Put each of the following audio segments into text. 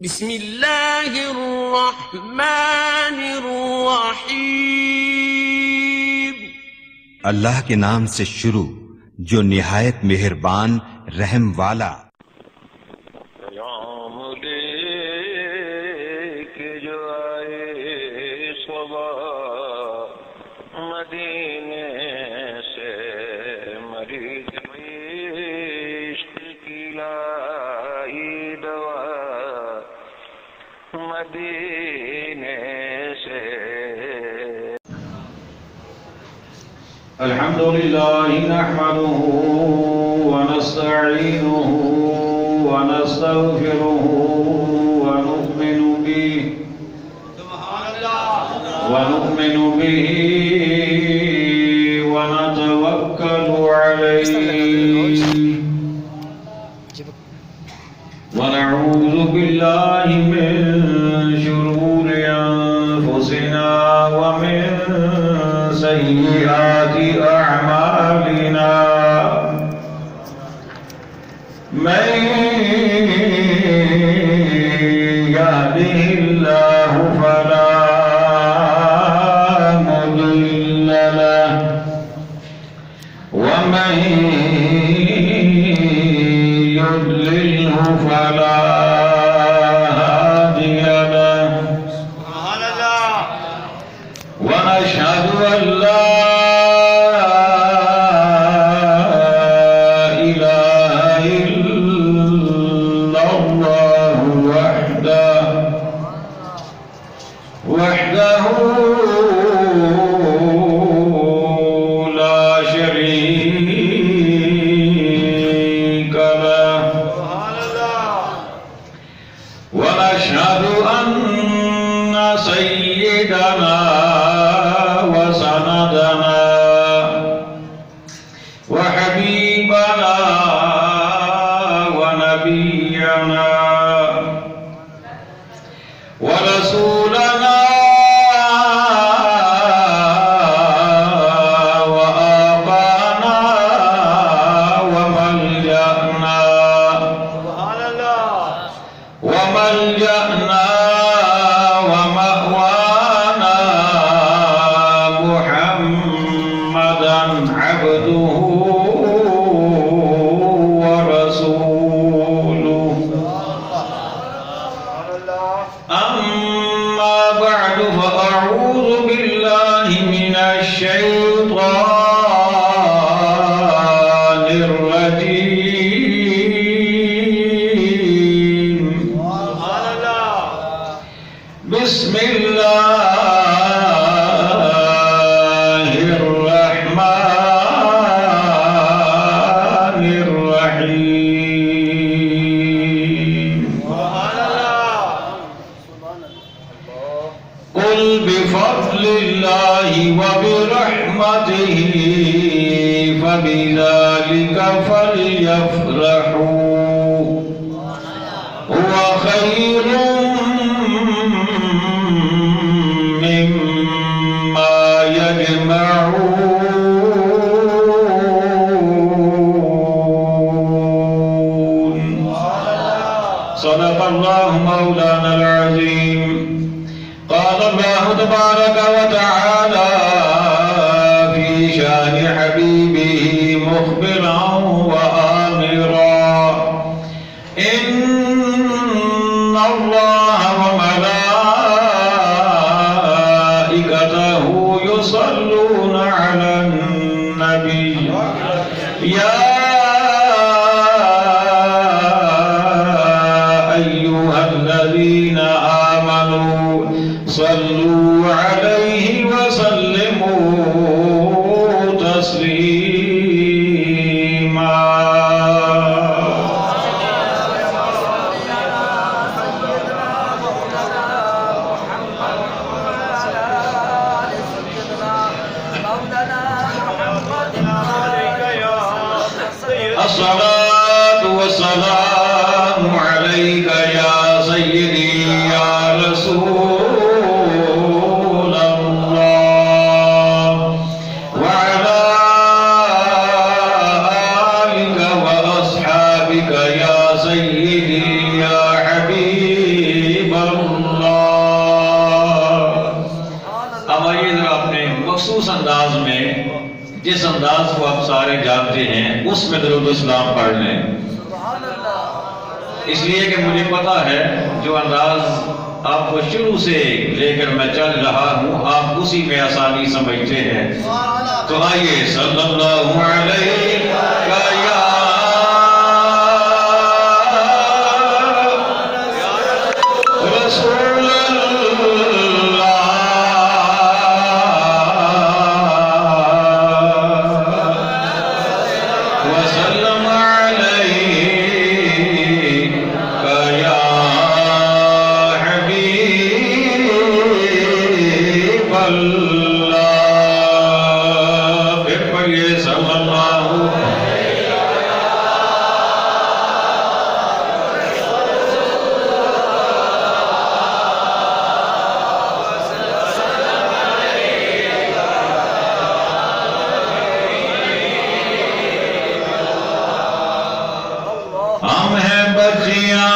بسم اللہ الرحمن الرحیم۔ اللہ کے نام سے شروع جو نہایت مہربان رحم والا۔ پیام لے کے جو آئے صبح مدینے سے، مریض عشق کی لائی دوا مدینے سے۔ الحمد لله نحمده ونستعينه ونستغفره ونؤمن به ونتوكل عليه ونعوذ بالله من شرور أنفسنا ومن سيئات أعمالنا، من يهده الله فلا مضل له ومن يضلله فلا هادي له، ونشهد أن لا إله إلا الله وحده لا شريك له، ونشهد أن سيدنا وسندنا وحبيبنا ونبينا ورسولنا وآبانا وملجأنا ومأوانا محمدا عبده ورسوله، أما بعد فأعوذ بالله من الشيطان الرجيم، بسم الله الرحمن الرحيم، قل بفضل الله وبرحمته فبذلك فليفرحوا هو خير مما يجمعون، صدق الله مولانا العظيم. قال الله تبارك وتعالى في شان حبيبه مخبرا وآمرا: إن الله وملائكته يصلون على النبي، يا أيها الذين آمنوا صلوا عليه وسلموا تسليما. الصلاة والسلام عليك يا سيدي يا رسول الله، وعلى آلك وأصحابك يا سيدي يا حبيب جس انداز کو آپ سارے جانتے ہیں اس میں درود اسلام پڑھ لیں، اس لیے کہ مجھے پتا ہے جو انداز آپ کو شروع سے لے کر میں چل رہا ہوں آپ اسی میں آسانی سمجھتے ہیں، تو آئیے صلی اللہ علیہ یا رسول ہم ہیں بچیاں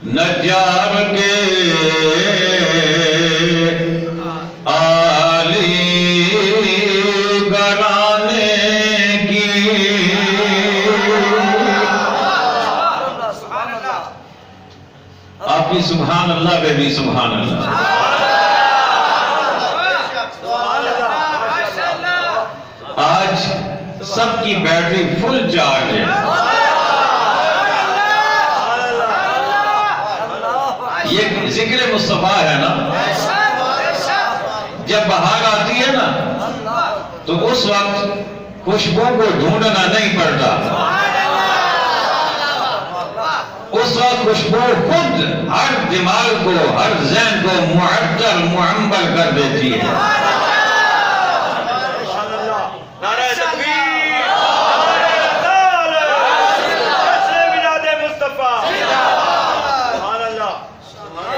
نجار کے عالی گھرانے کی، آپ کی سبحان اللہ بے بھی سبحان اللہ۔ آج سب کی بیٹری فل چارج ہے، یہ ذکر مصطفیٰ ہے نا، جب بہار آتی ہے نا تو اس وقت خوشبو کو ڈھونڈنا نہیں پڑتا، اس وقت خوشبو خود ہر دماغ کو ہر ذہن کو معطر معمر کر دیتی ہے۔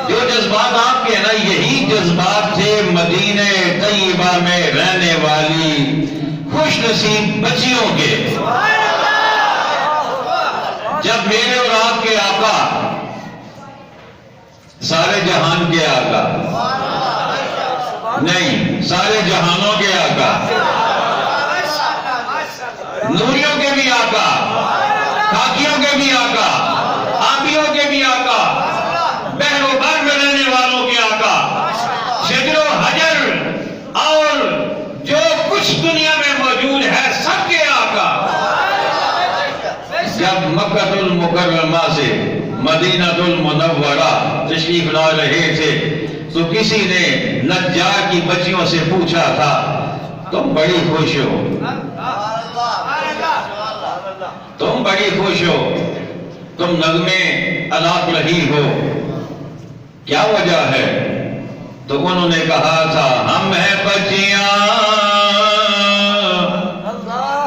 جو جذبات آپ کے نا یہی جذبات تھے مدینہ طیبہ میں رہنے والی خوش نصیب بچیوں کے، جب میرے اور آپ کے آقا سارے جہان کے آقا نہیں سارے جہانوں کے آقا، نوریوں کے بھی آقا، خاکیوں کے بھی آقا، آبیوں کے بھی آقا، بحر و بر میں رہنے والوں کے آقا، شجر و حجر اور جو کچھ دنیا میں موجود ہے سب کے آقا، جب مکہ المکرمہ سے مدینہ المنورہ تشریف لا رہے تھے تو کسی نے نجار کی بچیوں سے پوچھا تھا تم بڑی خوش ہو، تم بڑی خوش ہو، تم نغمے الاپ رہی ہو، کیا وجہ ہے؟ تو انہوں نے کہا تھا ہم ہیں بچیاں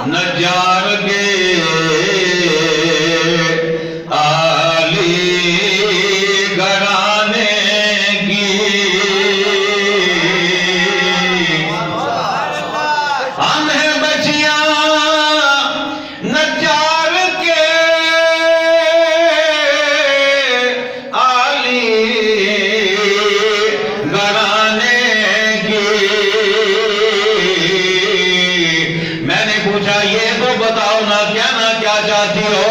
نجار کے عالی گھرانے کی، ہم ہیں بچیاں نجار کے عالی گھرانے کی۔ میں نے پوچھا یہ تو بتاؤ نا کیا چاہتی ہو؟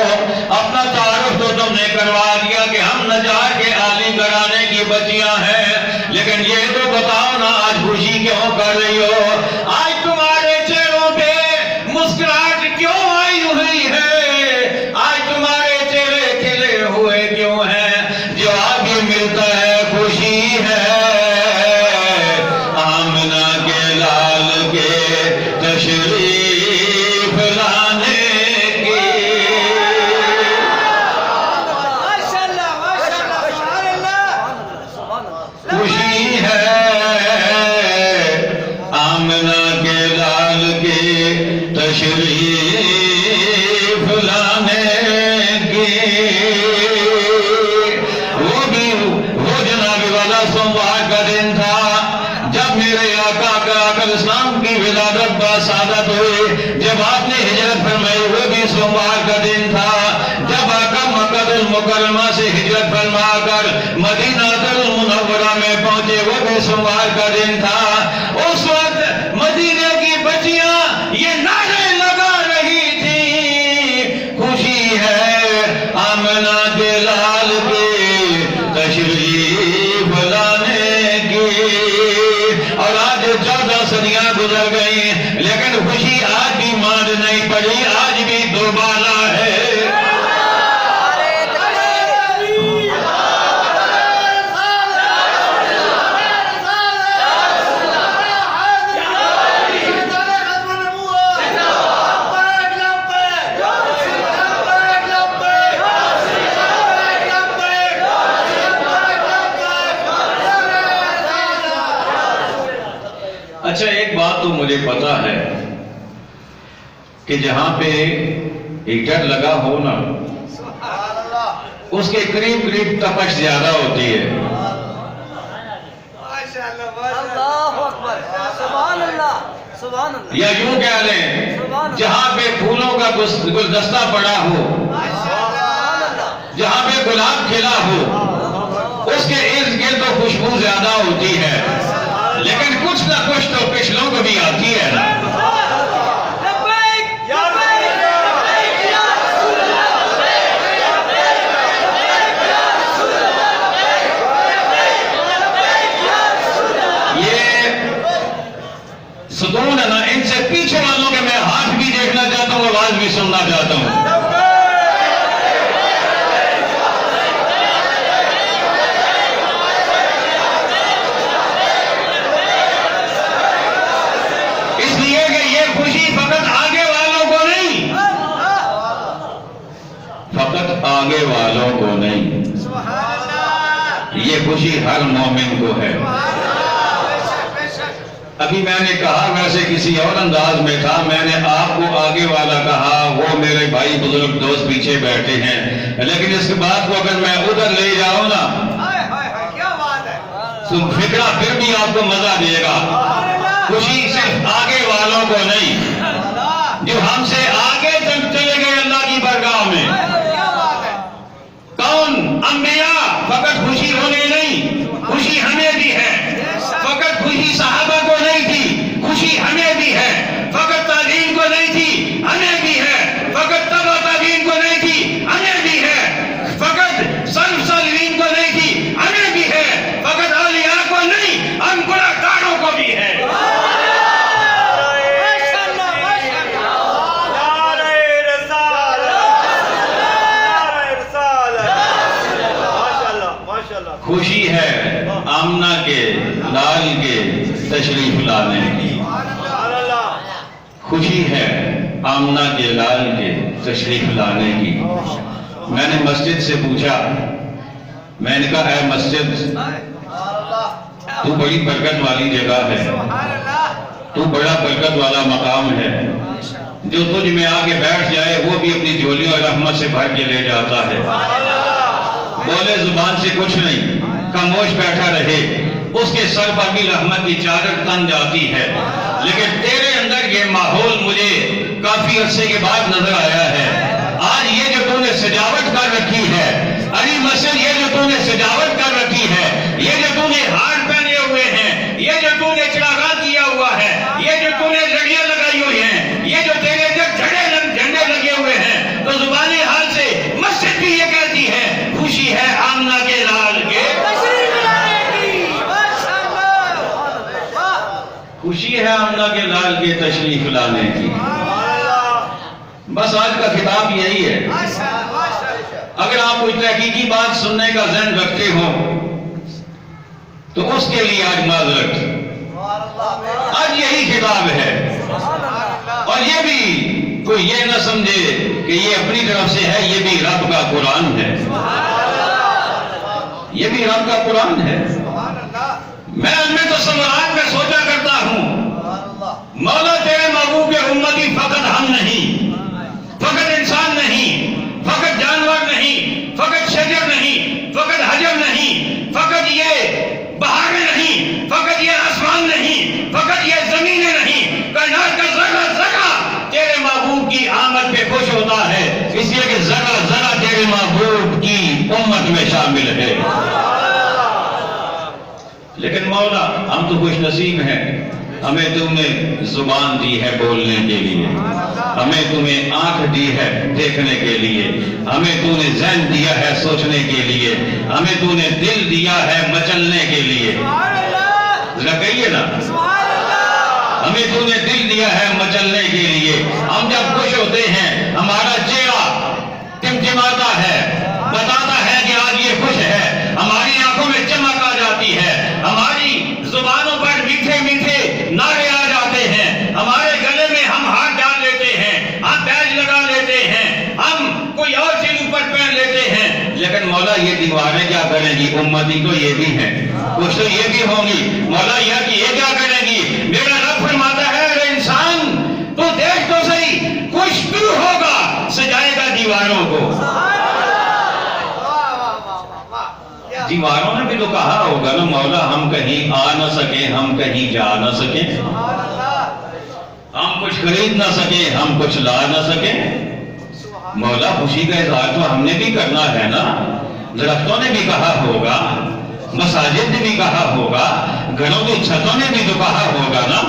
اپنا تعارف تو تم نے کروا دیا کہ ہم نجار کے عالی گھرانے کی بچیاں ہیں، لیکن یہ تو بتاؤ نا آج خوشی کیوں کر رہی ہو؟ آج تمہارے چہروں پہ مسکراہٹ کیوں آئی ہوئی ہے؟ آج تمہارے چہرے کھلے ہوئے کیوں ہیں؟ جواب یہ ملتا ہے خوشی ہے آمنہ کے لال کے تشریف لانے کی، خوشی ہے آمنہ کے لال کے تشریف لانے کی۔ وہ جناب والا سوموار کا دن تھا جب میرے آقا کا اسلام کی ولادت باسعادت ہوئی، جب آپ نے ہجرت فرمائی وہ بھی سوموار کا دن تھا، جب آقا مکہ المکرمہ سے ہجرت فرما کر مدینہ المنورہ میں پہنچے وہ بھی سوموار کا دن تھا۔ اس وقت یہ پتا ہے کہ جہاں پہ ہیٹر لگا ہو نا اس کے قریب قریب تپش زیادہ ہوتی ہے. اللہ اکبر، سبحان اللہ، سبحان اللہ. یا یوں کہہ لیں جہاں پہ پھولوں کا گلدستہ پڑا ہو، جہاں پہ گلاب کھلا ہو، اس کے ارد گرد تو خوشبو زیادہ ہوتی ہے، لیکن کچھ نہ کچھ تو پچھلوں کو بھی آتی ہے نا. ستون ہے نا، ان سے پیچھے والوں کے میں ہاتھ بھی دیکھنا چاہتا ہوں، آواز بھی سننا چاہتا ہوں. اس لیے کہ یہ خوشی فقط آگے والوں کو نہیں، فقط آگے والوں کو نہیں، یہ خوشی ہر مومن کو ہے. ابھی میں نے کہا ویسے کسی اور انداز میں تھا، میں نے آپ کو آگے والا کہا، وہ میرے بھائی بزرگ دوست پیچھے بیٹھے ہیں، لیکن اس کے بعد کو اگر میں ادھر لے جاؤں نا تو فکرہ پھر بھی آپ کو مزہ دے گا. خوشی صرف آگے والوں کو نہیں، جو ہم سے آگے تک چلے گئے اللہ کی بارگاہ میں. کون؟ انبیاء. فقط خوشی انہیں نہیں، خوشی ہمیں بھی ہے. فقط خوشی صحابہ کو نہیں تھی، خوشی ہمیں بھی ہے. فقط تابعین کو نہیں تھی، ہمیں بھی ہے. فقط تبع تابعین کو نہیں تھی، ہمیں بھی ہے. فقط سلف صالحین کو نہیں تھی، ہمیں بھی ہے. فقط اولیاء کو نہیں، ہم گناہگاروں کو بھی ہے. خوشی ہے آمنہ کے لال کے تشریف لانے کی. خوشی ہے آمنہ کے لال کے تشریف لانے کی. میں نے مسجد سے پوچھا، میں نے کہا اے مسجد، تو بڑی برکت والی جگہ ہے، تو بڑا برکت والا مقام ہے، جو تجھ میں آ کے بیٹھ جائے وہ بھی اپنی جھولیوں اور رحمت سے بھر کے لے جاتا ہے. بولے زبان سے کچھ نہیں، خاموش بیٹھا رہے، اس کے سر پر بھی رحمت کی چادر تن جاتی ہے. لیکن تیرے اندر یہ ماحول مجھے کافی عرصے کے بعد نظر آیا ہے. آج یہ جو تو نے سجاوٹ کر رکھی ہے علی مسجد، یہ جو تو نے سجاوٹ کر رکھی ہے، یہ جو تو نے ہار پہنے ہوئے ہیں، یہ جو تو نے چراغاں کیا ہوا ہے، یہ جو تو نے لڑیاں لگائی ہوئی ہیں، یہ جو تیرے جھنڈے لگے ہوئے ہیں، تو زبانی حال سے مسجد بھی یہ کہتی ہے خوشی ہے آمنہ کے لال کے. خوشی ہے آمنہ کے لال کے تشریف لانے کی. بس آج کا خطاب یہی ہے. اگر آپ کوئی تحقیقی بات سننے کا ذہن رکھتے ہو تو اس کے لیے آج معذرت. آج یہی خطاب ہے، اور یہ بھی کوئی یہ نہ سمجھے کہ یہ اپنی طرف سے ہے، یہ بھی رب کا قرآن ہے. یہ بھی رب کا قرآن ہے. میں ان تصورات میں سوچا کرتا ہوں، مولا تیرے محبوب کے امتی فقط ہم نہیں، فقط انسان نہیں، فقط جانور نہیں، فقط شجر نہیں، فقط حجر نہیں، فقط یہ بہاریں نہیں، فقط یہ آسمان نہیں، فقط یہ زمینیں نہیں، کائنات کا ذرہ ذرہ تیرے محبوب کی آمد پہ خوش ہوتا ہے، اس لیے کہ ذرہ ذرہ تیرے محبوب کی امت میں شامل ہے. لیکن مولا ہم تو خوش نصیب ہیں، ہمیں تم نے زبان دی ہے بولنے کے لیے، ہمیں تمہیں آنکھ دی ہے دیکھنے کے لیے، ہمیں تو نے ذہن دیا ہے سوچنے کے لیے، ہمیں تو نے دل دیا ہے مچلنے کے لیے. ذرا کہیے نا، ہمیں تو نے دل دیا ہے مچلنے کے لیے. ہم جب خوش ہوتے ہیں ہمارا چہرہ ٹمٹماتا ہے، بتاتا ہے کہ آج یہ خوش ہے. ہماری آنکھوں میں چمک آ جاتی ہے، ہماری زبانوں پر میٹھے میٹھے نعرے آ جاتے ہیں، ہمارے گلے میں ہم ہاتھ ڈال لیتے ہیں، ہم بیج لگا لیتے ہیں، ہم کوئی اور چیز اوپر پہن لیتے ہیں. لیکن مولا یہ دیواریں کیا کریں گی؟ امتی تو یہ بھی ہیں، کچھ تو یہ بھی ہوں گی. مولا یہ کیا کریں گی؟ میرا رب فرماتا ہے دیواروں کو. دیواروں نے بھی تو کہا ہوگا نا مولا ہم کہیں آ نہ سکیں, ہم کہیں جا نہ سکیں, ہم کچھ خرید نہ سکیں, ہم کچھ لا نہ سکیں. مولا خوشی کا اظہار تو ہم نے بھی کرنا ہے نا. درختوں نے بھی کہا ہوگا, مساجد نے بھی کہا ہوگا, گھروں کی چھتوں نے بھی تو کہا ہوگا نا,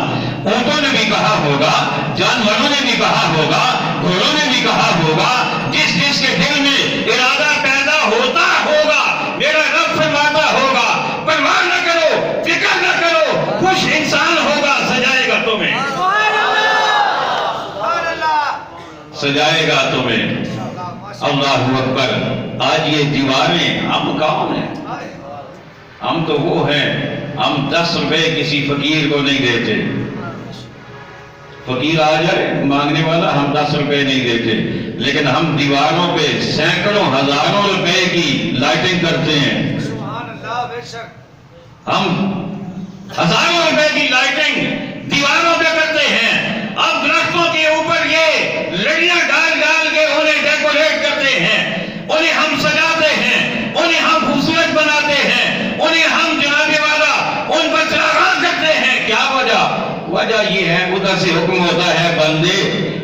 اونٹوں نے بھی کہا ہوگا, جانوروں نے بھی کہا ہوگا, گھوڑوں نے بھی کہا ہوگا. جس جس کے دل میں ارادہ پیدا ہوتا ہوگا میرا رب فرماتا ہوگا پرواہ نہ کرو, فکر نہ کرو, خوش انسان ہوگا, سجائے گا تمہیں, سجائے گا تمہیں. اللہ اکبر. آج یہ دیواریں ہم کون ہیں؟ ہم تو وہ ہیں, ہم 10 روپے کسی فقیر کو نہیں دیتے. فقیر آ جائے مانگنے والا, ہم 10 روپے نہیں دیتے, لیکن ہم دیواروں پہ سینکڑوں ہزاروں روپے کی لائٹنگ کرتے ہیں. ہم ہزاروں روپے کی لائٹنگ دیواروں پہ کرتے ہیں. اب درختوں کے اوپر یہ لڑیاں ڈال ڈال کے انہیں ڈیکوریٹ کرتے ہیں, انہیں ہم سجاتے ہیں, انہیں ہم خوبصورت بناتے ہیں, انہیں ہم جناب والا ان پر چراغاں کرتے ہیں. کیا وجہ یہ ہے ادھر سے حکم ہوتا ہے بندے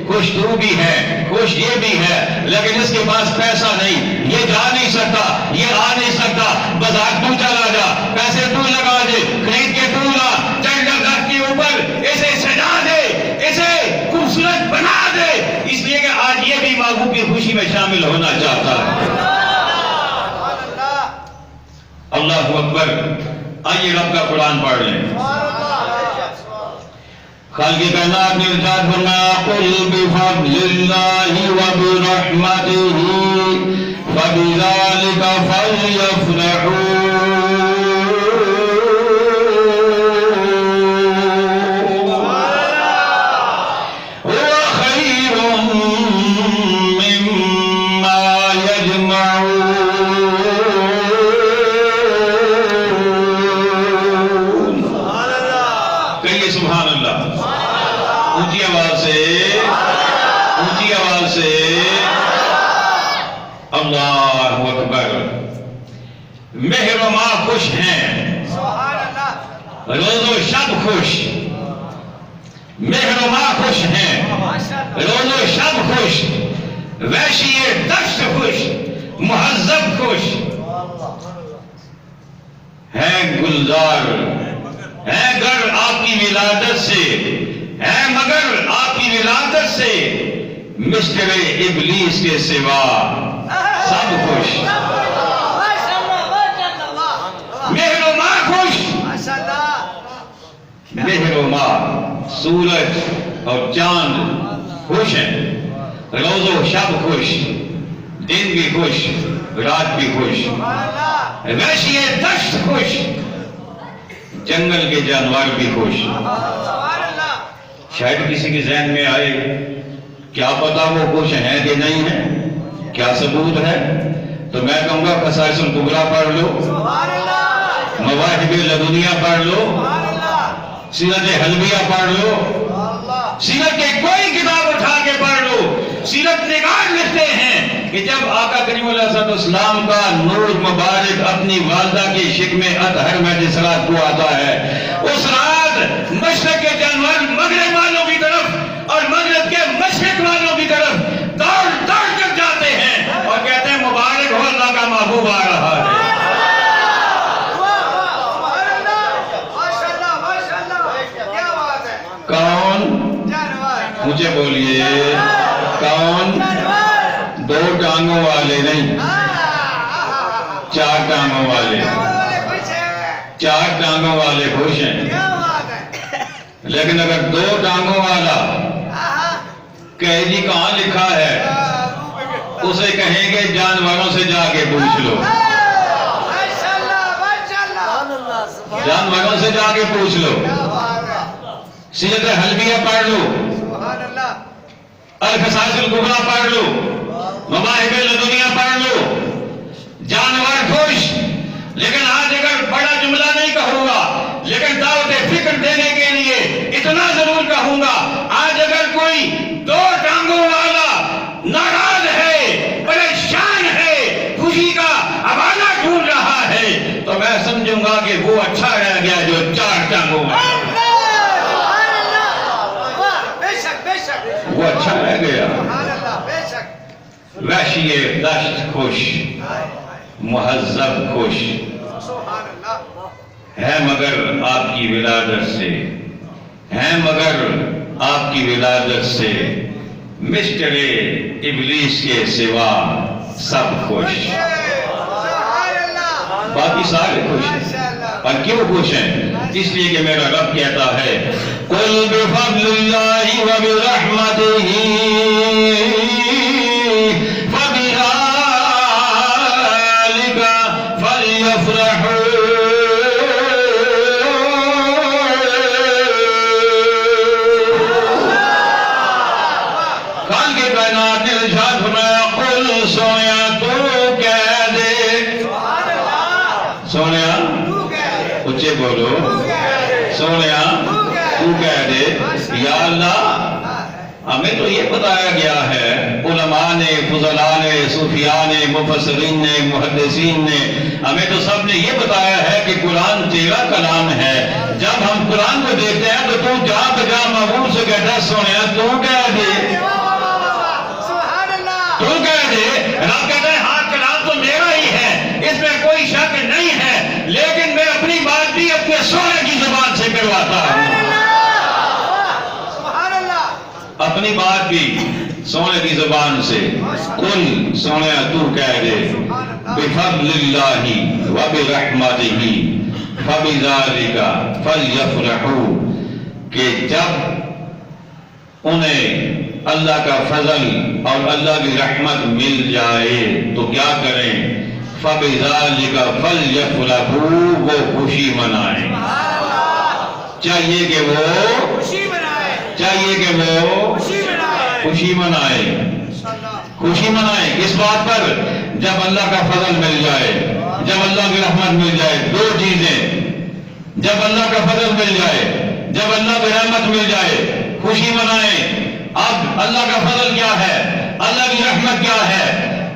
خوش تو بھی ہے, خوش یہ بھی ہے, لیکن اس کے پاس پیسہ نہیں, یہ جا نہیں سکتا, یہ آ نہیں سکتا. بازار تو چلا جا, پیسے تو لگا دے, خرید کے تو لا, چڑھ کر درخت کے اوپر اسے سجا دے, اسے خوبصورت بنا دے, اس لیے کہ آج یہ بھی محبوب کی خوشی میں شامل ہونا چاہتا ہے. اللہ اکبر. آئیے رب کا قرآن پڑھ لیں. خالق کائنات نے ارشاد فرمایا قل بفضل اللہ وبرحمتہ فبذلک فلیفرحوا هو خیر مما یجمعون. کہیے سبحان اللہ. اونچی آواز سے اللہ اکبر. مہر و ماہ خوش ہیں, روز و شب خوش, مہر و ماہ خوش ہیں, روز و شب خوش, وحشی دشت خوش, مہذب خوش ہے. گلزار ہے گر آپ کی ولادت سے, ہے مگر آپ کی ولادت سے, مسٹر ابلیس کے سوا سب خوش. مہر و ماہ خوش, مہر و ماہ, سورج اور چاند خوش ہیں, روز و شب خوش, دن بھی خوش, رات بھی خوش, وحشی دشت خوش, جنگل کے جانور بھی خوش. شاید کسی کے ذہن میں آئے کیا پتا وہ خوش ہیں کہ نہیں ہیں, کیا ثبوت ہے؟ تو میں کہوں گا خصائص الکبریٰ پڑھ لو, مواہب لدنیہ پڑھ لو, سیرت حلبیہ پڑھ لو, سیرت کے کوئی کتاب اٹھا کے پڑھ لو. سیرت نگار لکھتے ہیں کہ جب آقا کریم علیہ السلام کا نور مبارک اپنی والدہ کی شکم اطہر میں جس رات کو آتا ہے, اس رات مشرق کے جانور مغرب والوں کی طرف اور مغرب کے مشرق والوں کی طرف دوڑ دوڑ کر جاتے ہیں اور کہتے ہیں مبارک ہو اللہ کا محبوب آ رہا ہے. کون؟ مجھے بولیے کون؟ 2 ٹانگوں والے نہیں, 4 ٹانگوں والے. 4 ٹانگوں والے خوش ہیں, لیکن اگر 2 ٹانگوں والا کہے جی کہاں لکھا ہے, اسے کہیں گے جانوروں سے جا کے پوچھ لو, جانوروں سے جا کے پوچھ لو. سیرت حلبیہ پڑھ لو, الخصائص الکبریٰ پڑھ لو, مواہب لدنیہ پڑھ لو. جانور خوش, لیکن آج اگر بڑا جملہ نہیں کہوں گا, لیکن دعوت فکر دینے کے لیے اتنا ضرور کہوں گا, آج اگر کوئی 2 ٹانگوں والا ناراض ہے, وہ اچھا رہ گیا جو 4 ٹانگوں میں، سبحان اللہ، واہ، بے شک بے شک، وہ اچھا رہ گیا۔ سبحان اللہ، بے شک، وحشی دشت خوش، مہذب خوش سبحان اللہ، ہے مگر آپ کی ولادت سے، ہے مگر آپ کی ولادت سے، مسٹر ابلیس کے سوا سب خوش، سبحان اللہ، باقی سارے خوش ہیں۔ اور کیوں خوش ہیں؟ اس لیے کہ میرا رب کہتا ہے قُلْ بِفَضْلِ اللَّهِ وَبِرَحْمَتِهِ فَبِذَلِكَ فَلْيَفْرَحُوا۔ کان کے کائنات نے ارشاد فرمایا قُلْ سونیا تو کہہ دے، سونیا اچھے بولو، سونیا تو کہہ دے یا اللہ، ہمیں تو یہ بتایا گیا ہے، علماء نے، فضلاء نے، صوفیاء نے، مفسرین نے، محدثین نے، ہمیں تو سب نے یہ بتایا ہے کہ قرآن تیرا کلام ہے۔ جب ہم قرآن کو دیکھتے ہیں تو تو جا بجا محبوب سے کہتا ہے سونیا تو کہہ دے، تو کہہ دے۔ رب کہتا ہے ہاں کلام تو میرا ہی ہے، اس میں کوئی شک نہیں ہے، لیکن میں اپنی بات بھی اپنے سونے کی زبان سے کرواتا ہوں، اپنی بات بھی سونے کی زبان سے۔ قل سونیا تو کہہ دے بفضل اللہ وبرحمتہ فبذلک فلیفرحوا، کہ جب انہیں اللہ کا فضل اور اللہ کی رحمت مل جائے تو کیا کریں؟ فبذلک فلیفرحوا، وہ خوشی منائیں۔ چاہیے کہ وہ خوشی منائے، خوشی منائے کس بات پر؟ جب اللہ کا فضل مل جائے، جب اللہ کی رحمت مل جائے، 2 چیزیں، جب اللہ کا فضل مل جائے، جب اللہ کی رحمت مل جائے، خوشی منائیں۔ اب اللہ کا فضل کیا ہے، اللہ کی رحمت کیا ہے؟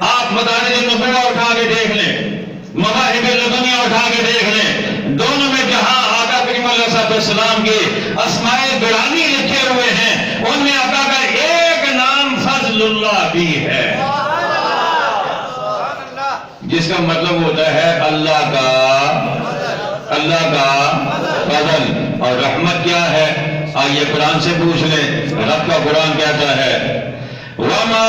آپ مدارج النبوہ اٹھا کے دیکھ لیں، مواہب لدنیہ اٹھا کے دیکھ لیں، دونوں میں جہاں آقا کریم علیہ السلام کے اسماء گرامی لکھے ہوئے ہیں، ان میں آقا کا ایک نام فضل اللہ بھی ہے، جس کا مطلب ہوتا ہے اللہ کا فضل۔ اور رحمت کیا ہے؟ آئیے قرآن سے پوچھ لیں، رب کا قرآن کہتا ہے وَمَا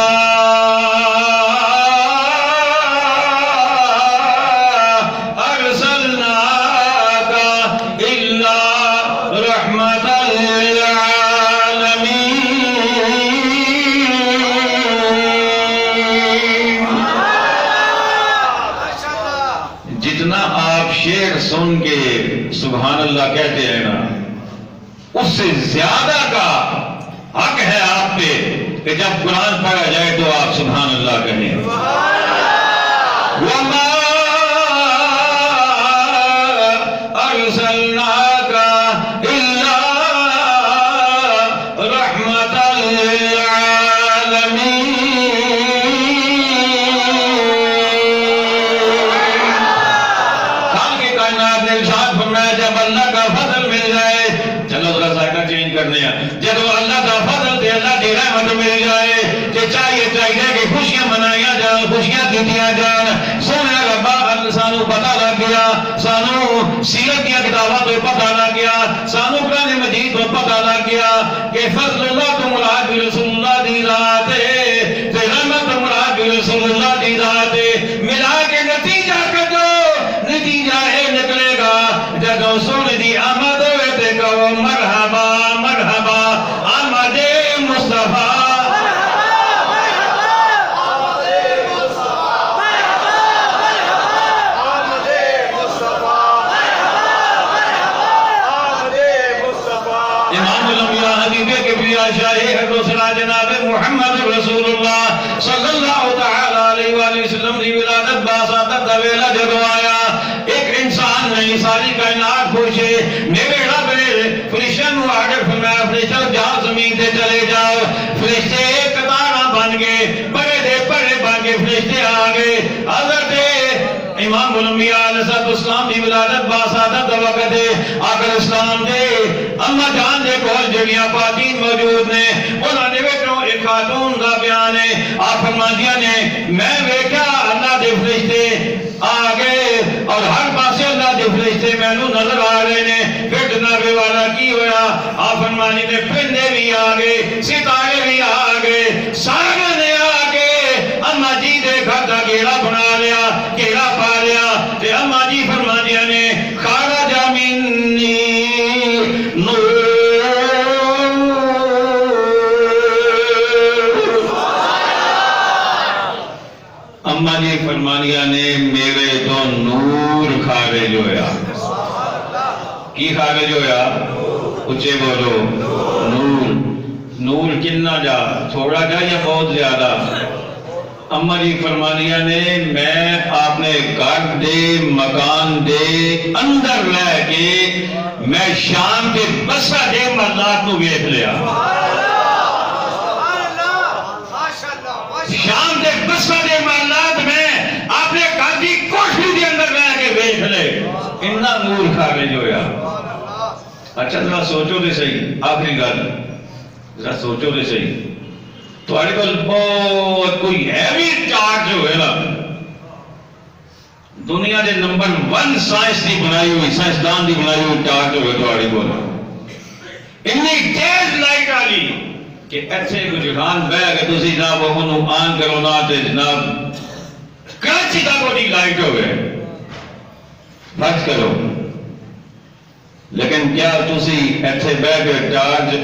سن کے سبحان اللہ کہتے ہیں نا، اس سے زیادہ کا حق ہے آپ پہ کہ جب قرآن پڑھا جائے تو آپ سبحان اللہ کہیں۔ وَمَا أَرْسَلْنَاكَ إِلَّا رَحْمَةً لِلْعَالَمِينَ۔ جب اللہ کا فضل مل جائے، چلو ذرا ذائقہ چینج کرنے ہیں، جب اللہ کا فضل تے اللہ کی رحمت مل جائے کہ چاہیے کہ خوشیاں منائیاں جان، خوشیاں کیتیاں جان۔ سونے ربا سانو پتہ لگ گیا، سانو سیرت کی کتاباں تو پتہ لگ گیا، سانو قرآن مجید تو پتہ لگ گیا کہ فضل اللہ تو مراد بھی رسول اللہ دی ذات ہے، تے رحمت تو مراد بھی رسول اللہ دی ذات ہے۔ ملا کے نتیجہ کڈو، نتیجہ یہ نکلے گا جدو سونے دی آمد ہوئے تے کہو مرحبا مرحبا آمد مصطفیٰ، امام الانبیاء حبیب کبریا شاہ حسنا جناب محمد رسول اللہ صلی اللہ تعالی علیہ وآلہ وسلم دی ولادت باسادت دا ویلا جدو آیا، ایک انسان نہیں ساری کائنات خوشے، میرے رب نے فرشتوں کو آرڈر فرمایا فرشتوں جاؤ زمین تے چلے جاؤ، فرشتے قطار بن گئے، بڑے دے بڑے بن گئے، فرشتے آ گئے۔ حضرت امام الانبیاء علیہ السلام دی ولادت باسعادت دا وقت ہے آخر اسلام دے اما جان دے کول جڑیاں خواتین موجود نے انہاں دے وچوں ایک خاتون دا بیان ہے آپ فرماندیاں نے میں ویکھیا اللہ دے فرشتے آ گئے اور ہر پاسے اللہ دے فرشتے مینوں نظر آ رہے نے پھر جناب والا کی ہویا آپ فرمانی نے پرندے بھی آ گئے ستارے بھی آ گئے سارے نے آ گئے اما جی دے گھر دا گھیرا بنا لیا گھیرا پا لیا تے اما جی فرمانیاں نے خارج منی نور اما جی فرمانیاں نے میرے تو نور خارج ہویا کی خارج ہویا اچھے بولو نور نور کتنا جا تھوڑا جا یا بہت زیادہ اما جی فرمانیاں نے میں آپ نے گھر دے مکان دے اندر رہ کے میں شام کے بسا دے مرلات کو ویکھ لیا شام دے بسا دے مرلات میں آپ نے گھر دی کوٹھی دے اندر رہ کے ویکھ لے اتنا نور خارج ہویا اچھا ذرا سوچو دے صحیح آخری گل ذرا سوچو دے صحیح تھوڑے کو بہت کوئی ہیوی چارج ہوئے نا دنیا دے نمبر 1 سائنس دی بنائی ہوئی سائنسدان دی بنائی ہوئی چارج ہوئے تھوڑے کو اتنی تیز لائٹ آلی کہ ایسے کو جہان بہ کہ تسی جناب انہوں آن کرو نا تے جناب کراچی تک وہ دی لائٹ ہوئے فرض کرو لیکن کیا تسی ایسے بہ کے چارج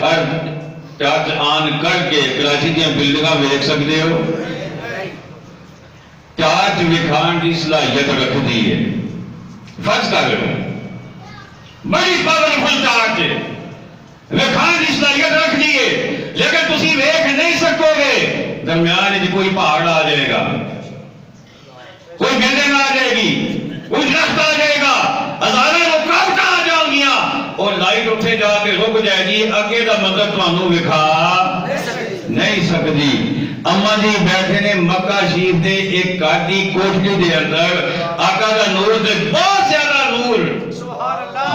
آن کر کے کراچی دیا بلڈنگاں ویکھ سکتے ہو چارج وکھان کی صلاحیت رکھ دی ہے فرض کر لو بڑی پاورفل چارج ہے وکھان کی صلاحیت رکھ دی ہے لیکن تسی ویکھ نہیں سکو گے درمیان جی کوئی پہاڑ آ جائے گا کوئی بلڈنگ آ جائے گی کوئی درخت آ جائے گا ہزاروں رکاوٹاں آ جاؤں گیاں اور لائٹ اٹھے جا کے رک جائے گی اگے دا منظر تانوں وکھا نہیں سکتی اما جی بیٹھے نے مکہ شریف دے ایک گاڑی کوٹھی دے اندر آقا دا نور دے بہت زیادہ نور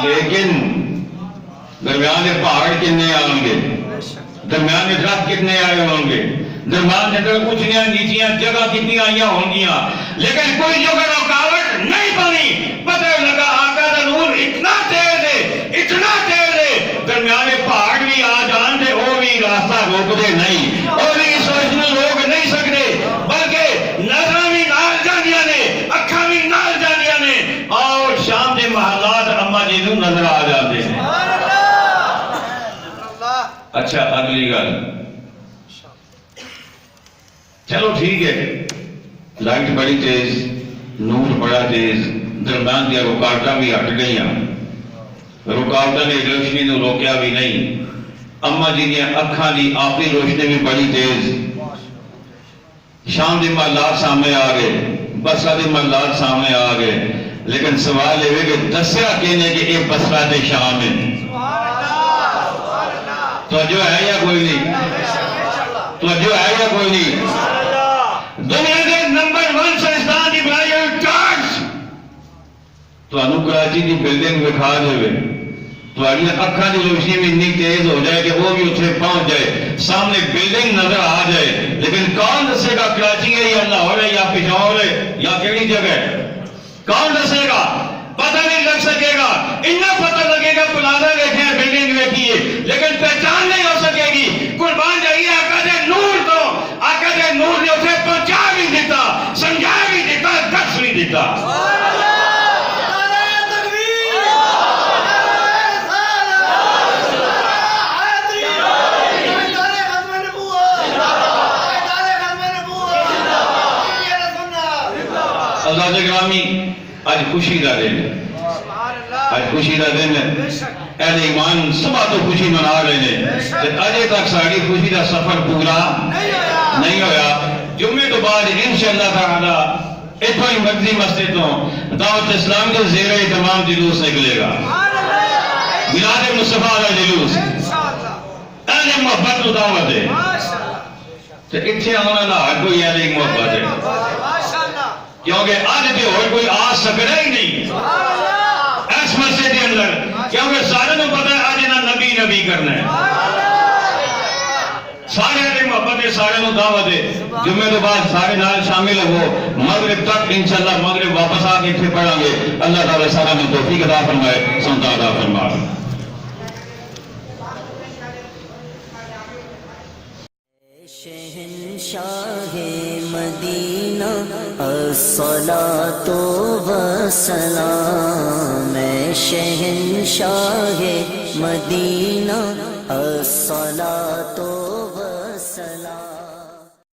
لیکن درمیان دے پہاڑ کتنے آئیں گے درمیان دے درخت کتنے آئے ہوں گے درمیان دے اندر کچھ نیچیاں جگہ کتنی آئیاں ہوں گیاں لیکن کوئی جگہ رکاوٹ نہیں بنی پتہ لگا آقا دا نور اتنا تیز ہے درمیان پہاڑ بھی آ جان دے وہ بھی راستہ روک دے نہیں اور بھی سوچنے لوگ نہیں سکتے بلکہ نظریں بھی نال جاندیاں نے اکھاں بھی نال جاندیاں نے اور شام دے محلات اما جی نوں نظر آ جاندے ہیں اچھا اگلی گل چلو ٹھیک ہے لائٹ بڑی تیز نور بڑا تیز درمیان دیا رکاوٹاں بھی ہٹ گئیاں رکاوٹاں نے روشنی نو روکیا بھی نہیں اما جی نے اکھاں دی آپی روشنی بھی بڑی تیز شام دے محلات سامنے آ گئے بسرا دے محلات سامنے آ گئے لیکن سوال یہ ہے کہ دسیا کہنے کہ یہ بسرا تے شام ہے توجہ ہے یا کوئی نہیں توجہ ہے یا کوئی نہیں دنیا دے نمبر 1 سائنسدان دی بنائی ہوئی چارج تانوں کراچی دی بلڈنگ وکھا دے تمہاری اکھاں دی روشنی بھی اتنی تیز ہو جائے کہ وہ بھی اتنے پہنچ جائے سامنے بلڈنگ نظر آ جائے لیکن کون دسے گا کراچی ہے یا لاہور ہے یا پشاور ہے یا کیڑی جگہ ہے کون دسے گا پتہ نہیں لگ سکے گا اتنا پتہ لگے گا پلازا دیکھے ہیں بلڈنگ دیکھی ہے لیکن پہچان نہیں ہو سکے گی قربان جائیے آقا دے نور تو آقا دے نور نے اسے پہنچا بھی دیتا سمجھا بھی دیتا دس بھی دیتا اللہ دے گرامی آج خوشی دا دن آج خوشی دا دن اہل ایمان سبا تو خوشی منا رہے ہیں اجے تک ساری خوشی دا سفر پورا نہیں ہویا جمعے تو بعد انشاءاللہ تعالی اتھو ہی مرضی مسجد تو دعوت اسلام کے زیر اہتمام جلوس نکلے گا میلاد مصطفیٰ کا جلوس اہل محبت تو دعوت ہے تو اتھے آنا نہ ہر کوئی اہل محبت ہے کیونکہ آج بھی اور کوئی آس وقت سارے نو دعوت ہے جمعے تو بعد سارے نال شامل ہو مغرب تک انشاءاللہ مغرب واپس آ کے اتنے پڑھیں گے اللہ تعالیٰ سارا میں توفیق عطا فرمائے سنتا عطا فرمائے شہنشاہ مدینہ الصلاۃ والسلام شہنشاہ مدینہ الصلاۃ